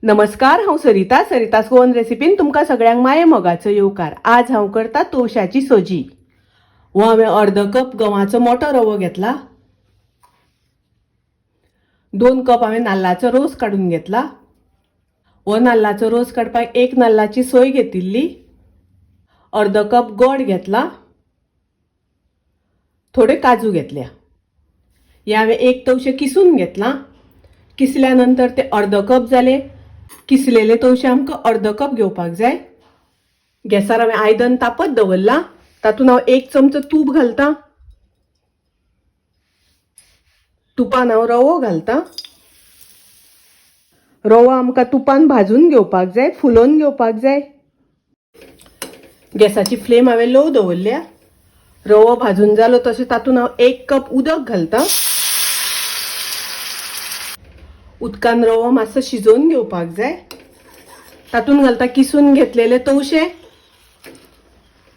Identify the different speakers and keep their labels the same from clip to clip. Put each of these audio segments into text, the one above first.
Speaker 1: नमस्कार, हांव सरितास गोवन रेसिपीन तुमकां सगळ्यांक माये मोगाचो येवकार। आज हांव करता तवशाची सोजी। हो हांवें अर्द कप गव्हाचो मोठो रवो घेतला। 2 कप हांवें नाल्लाचो रोस काडून घेतला। हो नाल्लाचो रोस काडपाक 1 नाल्लाची सोय घेतिल्ली। अर्द कप गोड घेतला। थोडे काजू घेतल्या। हे हांवें 1 तवशे किसून घेतला। किसल्यानंतर ते अर्द कप जाले। किसलेले तवशे आमकां अर्द कप घेवपाक जाय। गॅसार हांवें आयदन तापत दवरला। तातूंत हांव 1 चमचो तूप घालता। तुपान हांव रवो घालता। रवो आमकां तुपान भाजून घेवपाक जाय, फुलोवन घेवपाक जाय। गॅसाची फ्लेम हांवें लो दवरल्या। रवो भाजून जालो तशें तातूंत हांव 1 कप उदक घालता। उदकान रवो मातसो शिजोवन घेवपाक जाय। तातूंत घालता किसून घेतलेले तवशे,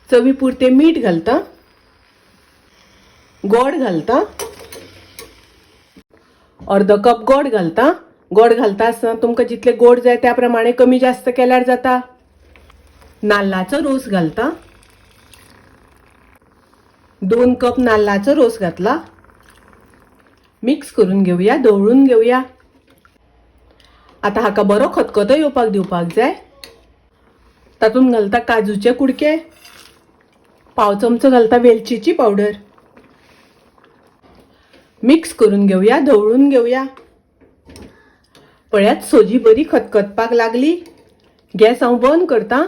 Speaker 1: चवी पुरते मीठ घालता, गोड घालता, अर्द कप गोड घालता। गोड घालता आसतना तुमकां जितले गोड जाय त्या प्रमाणे कमी जास्त केल्यार जाता। नाल्लाचो रोस घालता। 2 कप नाल्लाचो रोस घातला। मिक्स करून घेवया, ढवळून घेवया। आता हाका बरो खतखतो येवपाक दिवपाक जाय। तातूंत घालता काजूचे कुडके, पाव चमचो घालता वेलचीची पावडर। मिक्स करून घेवया, ढवळून घेवया। पळयात सोजी बरी खतखतपाक लागली। गॅस हांव बंद करता।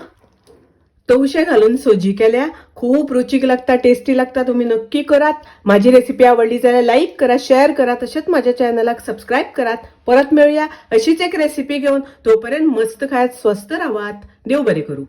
Speaker 1: तवशे घालून सोजी केल्या, खूब रुचीक लागता, टेस्टी लागता। तुम्ही नक्की करात। माझी रेसिपी आवडली जाल्यार लाईक करा, शेअर करा, तशेंच माझ्या चॅनलाक सबस्क्राईब करात। परत मेळूया अशीच एक रेसिपी घेऊन। तोपर्यंत मस्त खायत, स्वस्त राहात। देव बरे करू।